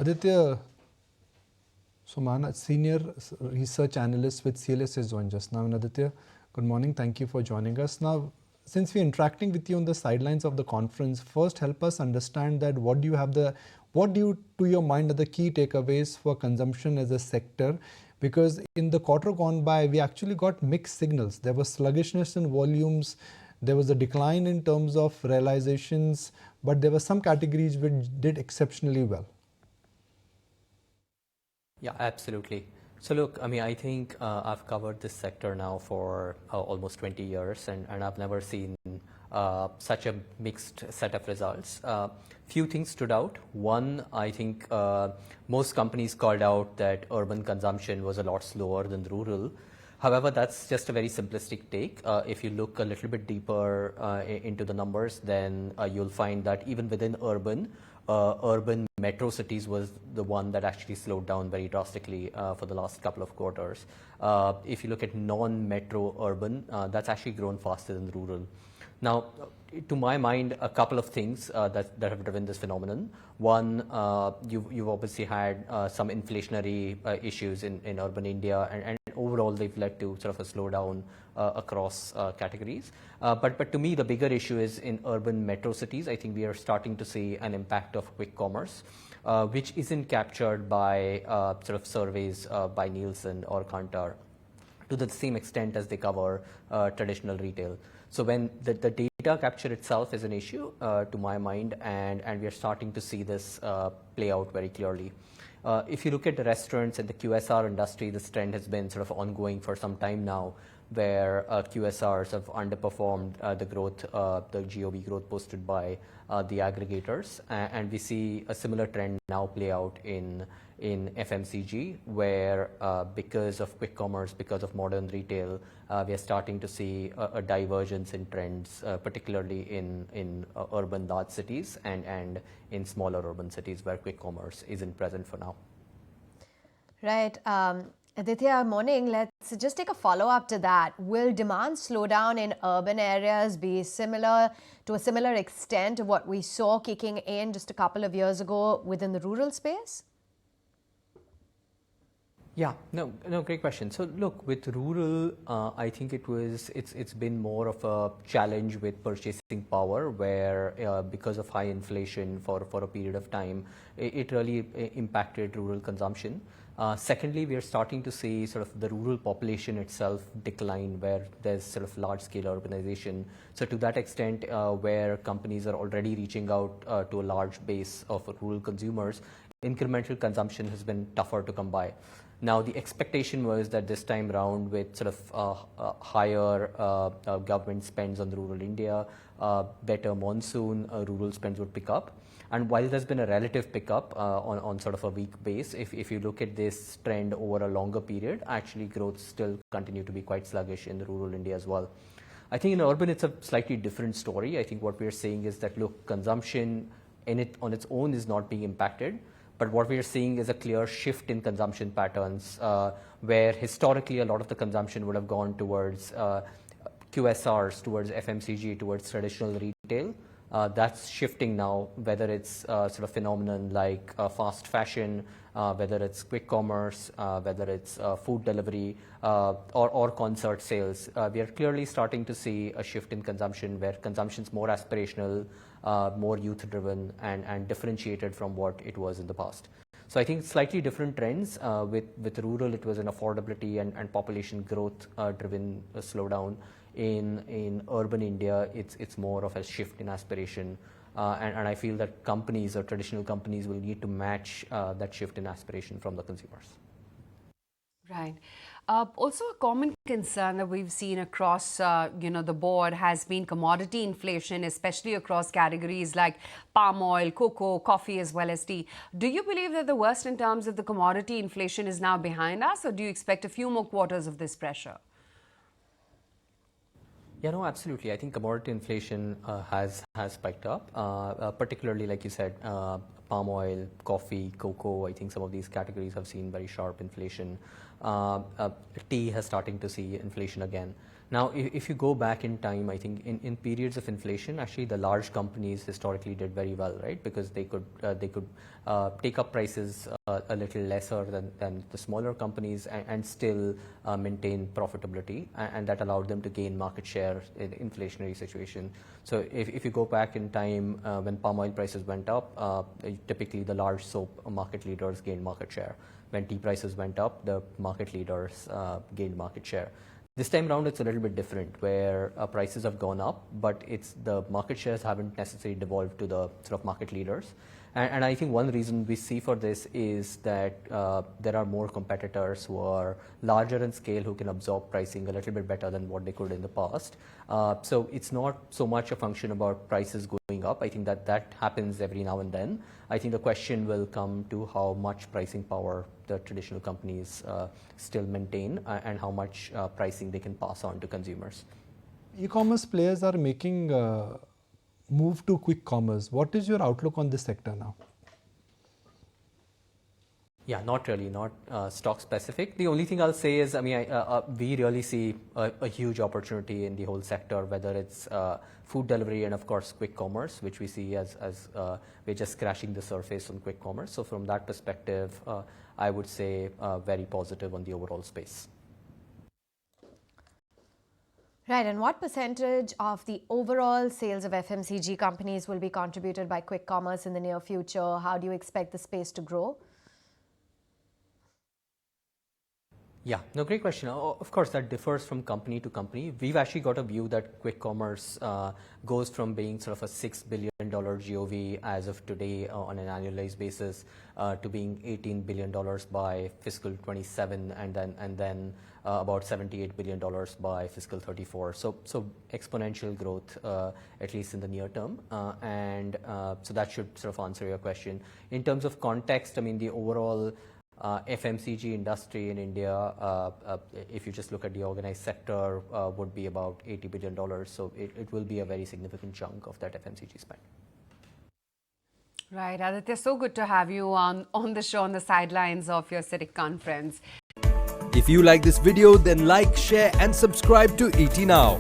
Aditya Soman, a senior research analyst with CLS, has joined us now. And Aditya, good morning. Thank you for joining us. Now, since we're interacting with you on the sidelines of the conference, first help us understand that what do you, to your mind, are the key takeaways for consumption as a sector? Because in the quarter gone by, we actually got mixed signals. There was sluggishness in volumes, there was a decline in terms of realizations, but there were some categories which did exceptionally well. Yeah, absolutely. So look, I mean, I think I've covered this sector now for almost 20 years, and I've never seen such a mixed set of results. Few things stood out. One, I think most companies called out that urban consumption was a lot slower than rural. However, that's just a very simplistic take. If you look a little bit deeper into the numbers, then you'll find that even within urban metro cities was the one that actually slowed down very drastically for the last couple of quarters. If you look at non-metro urban, that's actually grown faster than rural. Now, to my mind, a couple of things that have driven this phenomenon. One, you've obviously had some inflationary issues in urban India, and overall they've led to sort of a slowdown across categories. But to me, the bigger issue is in urban metro cities. I think we are starting to see an impact of quick commerce, which isn't captured by sort of surveys by Nielsen or Kantar to the same extent as they cover traditional retail. So when the data capture itself is an issue, to my mind, and we are starting to see this play out very clearly. If you look at the restaurants and the QSR industry, this trend has been sort of ongoing for some time now, where QSRs have underperformed the growth, the GOV growth posted by the aggregators. And we see a similar trend now play out in FMCG, where because of quick commerce, because of modern retail, we are starting to see a divergence in trends, particularly in urban large cities and in smaller urban cities where quick commerce isn't present for now. Right. Aditya, morning. Let's just take a follow-up to that. Will demand slowdown in urban areas be similar to a similar extent to what we saw kicking in just a couple of years ago within the rural space? Yeah, no, great question. So look, with rural, I think it's been more of a challenge with purchasing power, where because of high inflation for a period of time, it really impacted rural consumption. Secondly, we are starting to see sort of the rural population itself decline, where there's sort of large-scale urbanization. So to that extent, where companies are already reaching out to a large base of rural consumers, incremental consumption has been tougher to come by. Now, the expectation was that this time around, with sort of higher government spends on rural India, better monsoon, rural spends would pick up. And while there's been a relative pickup on sort of a weak base, if you look at this trend over a longer period, actually growth still continue to be quite sluggish in the rural India as well. I think in urban, it's a slightly different story. I think what we're seeing is that, look, consumption on its own is not being impacted. But what we are seeing is a clear shift in consumption patterns, where historically a lot of the consumption would have gone towards QSRs, towards FMCG, towards traditional retail. That's shifting now, whether it's sort of phenomenon like fast fashion, whether it's quick commerce, whether it's food delivery, or concert sales. We are clearly starting to see a shift in consumption, where consumption is more aspirational, more youth-driven, and differentiated from what it was in the past. So I think slightly different trends. With rural, it was an affordability and population growth driven slowdown. In urban India, it's more of a shift in aspiration. And I feel that companies or traditional companies will need to match that shift in aspiration from the consumers. Right. Also, a common concern that we've seen across, the board has been commodity inflation, especially across categories like palm oil, cocoa, coffee, as well as tea. Do you believe that the worst in terms of the commodity inflation is now behind us, or do you expect a few more quarters of this pressure? Yeah, no, absolutely. I think commodity inflation has spiked up, particularly, like you said, palm oil, coffee, cocoa. I think some of these categories have seen very sharp inflation. Tea has starting to see inflation again. Now, if you go back in time, I think in periods of inflation, actually the large companies historically did very well, right? Because they could take up prices a little lesser than the smaller companies and still maintain profitability, and that allowed them to gain market share in the inflationary situation. So if you go back in time when palm oil prices went up, typically the large soap market leaders gained market share. When tea prices went up, the market leaders gained market share. This time around, it's a little bit different, where prices have gone up, but it's the market shares haven't necessarily devolved to the sort of market leaders. And I think one reason we see for this is that there are more competitors who are larger in scale, who can absorb pricing a little bit better than what they could in the past. So it's not so much a function about prices going up. I think that happens every now and then. I think the question will come to how much pricing power the traditional companies still maintain and how much pricing they can pass on to consumers. E-commerce players are making move to quick commerce. What is your outlook on this sector now? Yeah, not really, not stock specific. The only thing I'll say is, I mean, we really see a huge opportunity in the whole sector, whether it's food delivery and of course quick commerce, which we see as we're just scratching the surface on quick commerce. So from that perspective, I would say very positive on the overall space. Right, and what percentage of the overall sales of FMCG companies will be contributed by quick commerce in the near future? How do you expect the space to grow? Yeah, no, great question. Of course, that differs from company to company. We've actually got a view that quick commerce goes from being sort of a $6 billion GOV as of today on an annualized basis to being $18 billion by fiscal 27, and then about $78 billion by fiscal 34. So exponential growth, at least in the near term. And so that should sort of answer your question. In terms of context, I mean, the overall FMCG industry in India, if you just look at the organized sector, would be about $80 billion. So it will be a very significant chunk of that FMCG spend. Right, Aditya, so good to have you on the show on the sidelines of your CITIC conference. If you like this video, then like, share and subscribe to ET Now.